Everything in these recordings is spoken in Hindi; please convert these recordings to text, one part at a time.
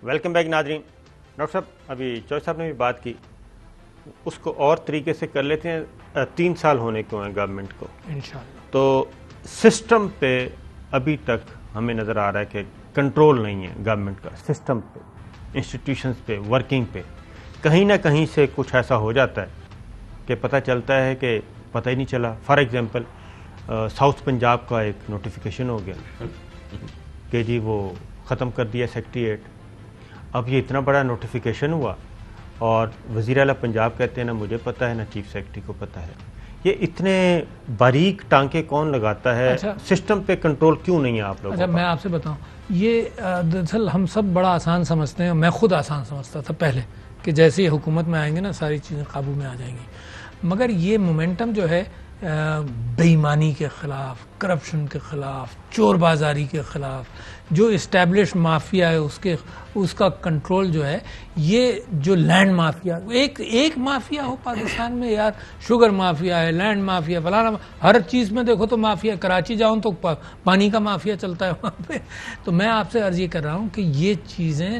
वेलकम बैक नाजरीन। डॉक्टर साहब, अभी चौधरी साहब ने भी बात की, उसको और तरीके से कर लेते हैं। 3 साल होने को हैं गवर्नमेंट को इंशाअल्लाह। तो सिस्टम पे अभी तक हमें नज़र आ रहा है कि कंट्रोल नहीं है गवर्नमेंट का, सिस्टम पे, इंस्टीट्यूशंस पे, वर्किंग पे। कहीं ना कहीं से कुछ ऐसा हो जाता है कि पता चलता है कि पता ही नहीं चला। फॉर एग्जांपल साउथ पंजाब का एक नोटिफिकेशन हो गया कि जी वो ख़त्म कर दिया सेक्रेटेरिएट। अब ये इतना बड़ा नोटिफिकेशन हुआ और वज़ीर आला पंजाब कहते हैं ना मुझे पता है ना चीफ सेक्रेटरी को पता है। ये इतने बारीक टांके कौन लगाता है? अच्छा, सिस्टम पे कंट्रोल क्यों नहीं है आप लोगों? अच्छा, मैं आपसे बताऊं, ये दरअसल हम सब बड़ा आसान समझते हैं, मैं खुद आसान समझता था पहले कि जैसे ही हुकूमत में आएंगे ना सारी चीज़ें काबू में आ जाएंगी। मगर ये मोमेंटम जो है बेईमानी के ख़िलाफ़, करप्शन के ख़िलाफ़, चोर बाज़ारी के ख़िलाफ़, जो इस्टेब्लिश माफिया है उसका कंट्रोल जो है, ये जो लैंड माफिया, एक माफिया हो पाकिस्तान में यार, शुगर माफिया है, लैंड माफिया, फलाना, हर चीज़ में देखो तो माफिया। कराची जाऊँ तो पानी का माफिया चलता है वहाँ पे। तो मैं आपसे अर्ज़ ये कर रहा हूँ कि ये चीज़ें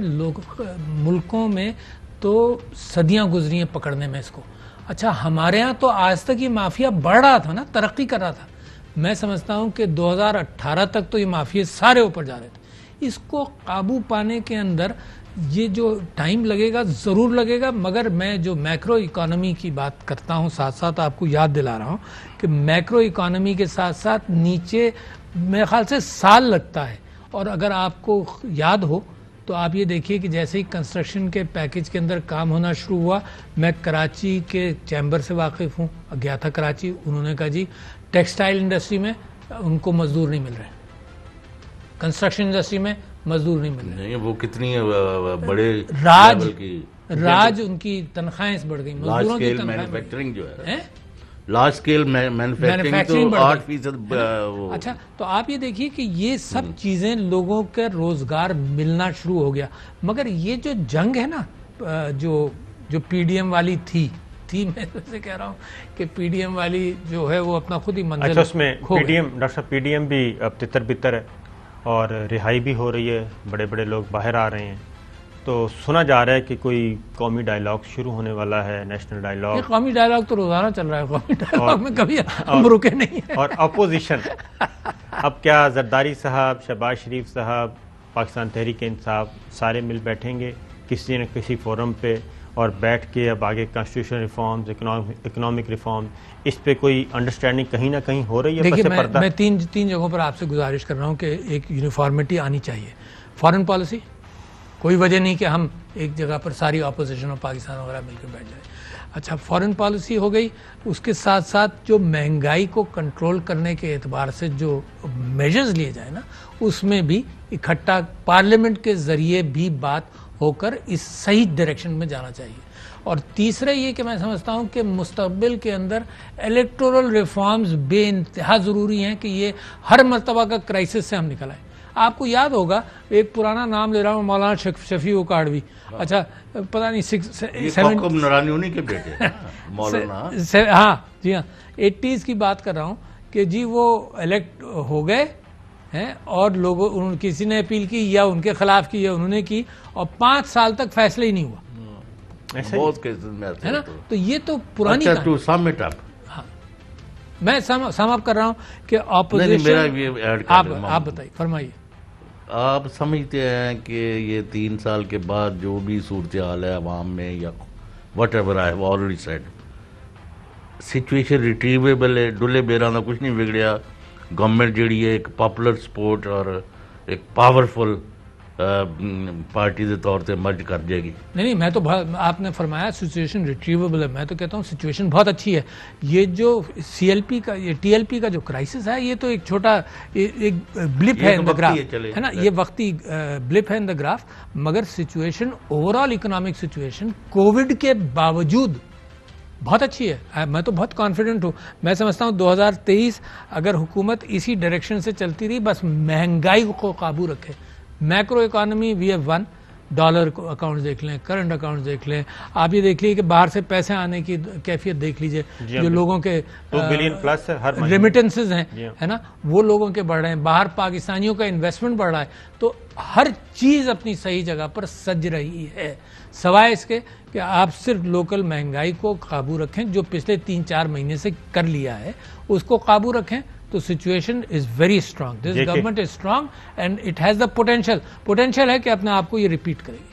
मुल्कों में तो सदियाँ गुजरी हैं पकड़ने में इसको। अच्छा, हमारे यहाँ तो आज तक ये माफिया बढ़ रहा था ना, तरक्की कर रहा था। मैं समझता हूँ कि 2018 तक तो ये माफिया सारे ऊपर जा रहे थे। इसको काबू पाने के अंदर ये जो टाइम लगेगा ज़रूर लगेगा, मगर मैं जो मैक्रो इकोनॉमी की बात करता हूँ साथ साथ आपको याद दिला रहा हूँ कि मैक्रो इकोनॉमी के साथ साथ नीचे मेरे ख्याल से साल लगता है। और अगर आपको याद हो तो आप ये देखिए कि जैसे ही कंस्ट्रक्शन के पैकेज के अंदर काम होना शुरू हुआ, मैं कराची के चैम्बर से वाकिफ़ हूँ, गया था कराची, उन्होंने कहा जी टेक्सटाइल इंडस्ट्री में उनको मजदूर नहीं मिल रहे, कंस्ट्रक्शन इंडस्ट्री में मजदूर नहीं मिल रहे। वो कितनी बड़े राज उनकी तनख्वाहें बढ़ गई, मजदूरों की मैन्युफैक्चरिंग जो है लार्ज स्केल मैन्युफैक्चरिंग तो 8%। अच्छा, तो आप ये देखिए कि ये सब चीजें लोगों के रोजगार मिलना शुरू हो गया। मगर ये जो जंग है ना, जो पीडीएम वाली थी मैं वैसे कह रहा हूँ कि पीडीएम वाली जो है वो अपना खुद ही मंजिल। अच्छा, उसमें पीडीएम, डॉक्टर साहब, पीडीएम भी अब तितर बितर है और रिहाई भी हो रही है, बड़े बड़े लोग बाहर आ रहे हैं। तो सुना जा रहा है कि कोई कौमी डायलॉग शुरू होने वाला है, नेशनल डायलॉग। कौमी डायलॉग तो रोजाना चल रहा है, कौमी डायलॉग में कभी हम रुके नहीं है। और अपोजिशन अब क्या जरदारी साहब, शहबाज शरीफ साहब, पाकिस्तान तहरीक इंसाफ सारे मिल बैठेंगे किसी न किसी फोरम पे और बैठ के अब आगे कॉन्स्टिट्यूशन रिफॉर्म्स, इकोनॉमिक रिफॉर्म, इस पे कोई अंडरस्टैंडिंग कहीं ना कहीं हो रही है? देखिए, मैं तीन जगहों पर आपसे गुजारिश कर रहा हूँ कि एक यूनिफॉर्मिटी आनी चाहिए। फॉरेन पॉलिसी, कोई वजह नहीं कि हम एक जगह पर सारी अपोजिशन और पाकिस्तान वगैरह मिलकर बैठ जाए। अच्छा, फॉरेन पॉलिसी हो गई, उसके साथ साथ जो महंगाई को कंट्रोल करने के एतबार से जो मेजर्स लिए जाए ना, उसमें भी इकट्ठा पार्लियामेंट के ज़रिए भी बात होकर इस सही डायरेक्शन में जाना चाहिए। और तीसरा ये कि मैं समझता हूँ कि मुस्तक़बिल के अंदर इलेक्टोरल रिफॉर्म्स बेइंतहा ज़रूरी हैं कि ये हर मरतबा का क्राइसिस से हम निकल आए। आपको याद होगा, एक पुराना नाम ले रहा हूँ, मौलाना शफी उकाड़वी। अच्छा, पता नहीं 7 के बेटे मौलाना, हाँ जी हाँ, 80s की बात कर रहा हूँ कि जी वो इलेक्ट हो गए हैं और लोगों, किसी ने अपील की या उनके खिलाफ की या उन्होंने की, और 5 साल तक फैसला ही नहीं हुआ। बहुत केसेस में है ना? तो ये तो पुरानी हाँ, मैं सम अप कर रहा हूँ कि ऑपोजिशन। आप बताइए, फरमाइए। आप समझते हैं कि ये 3 साल के बाद जो भी सूरत हाल है अवाम में या whatever I have already said, situation retrievable है, डुले बेरा ना कुछ नहीं बिगड़िया। गवर्नमेंट जी है एक पॉपुलर सपोर्ट और एक पावरफुल पार्टी के तौर पर मर्ज कर जाएगी। नहीं, मैं तो आपने फरमाया सिचुएशन रिट्रीवेबल है, मैं तो कहता हूँ सिचुएशन बहुत अच्छी है। ये जो CLP का, ये TLP का जो क्राइसिस है, ये तो एक छोटा एक ब्लिप है इन द ग्राफ, है ना, ये वक्ती ब्लिप है इन द ग्राफ। मगर situation, overall economic situation Covid के बावजूद बहुत अच्छी है। मैं तो बहुत कॉन्फिडेंट हूँ। मैं समझता हूँ 2023 अगर हुकूमत इसी डायरेक्शन से चलती रही, बस महंगाई को काबू रखे, macro economy we have one, dollar account देख लें, करंट अकाउंट देख लें, आप ये देख लीजिए कि बाहर से पैसे आने की कैफियत देख लीजिए, जो लोगों के 2 बिलियन प्लस हर रेमिटेंसेज हैं, है ना, वो लोगों के बढ़ रहे हैं, बाहर पाकिस्तानियों का इन्वेस्टमेंट बढ़ रहा है, तो हर चीज़ अपनी सही जगह पर सज रही है। सवाए इसके कि आप सिर्फ लोकल महंगाई को काबू रखें, जो पिछले 3-4 महीने से कर लिया है उसको काबू रखें, तो situation is very strong. This government is strong and it has the potential है कि अपने आप को ये रिपीट करेगी।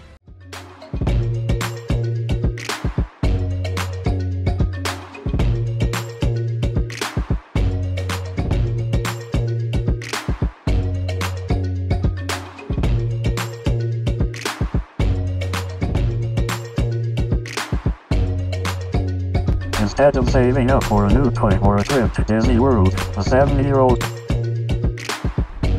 Instead of saving up for a new toy or a trip to Disney World, a 7-year-old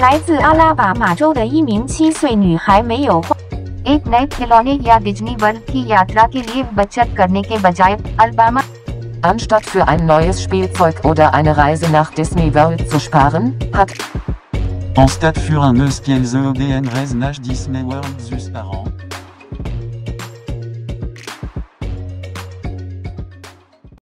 来自阿拉巴马州的一名7岁女孩没有花 एक नए खिलौने या डिज्नी वर्ल्ड की यात्रा के लिए बचत करने के बजाय Alabama Anstatt für ein neues Spielzeug oder eine Reise nach Disney World zu sparen, hat En stade für un eus qu'elles EDN Reznach Disney World zus par an.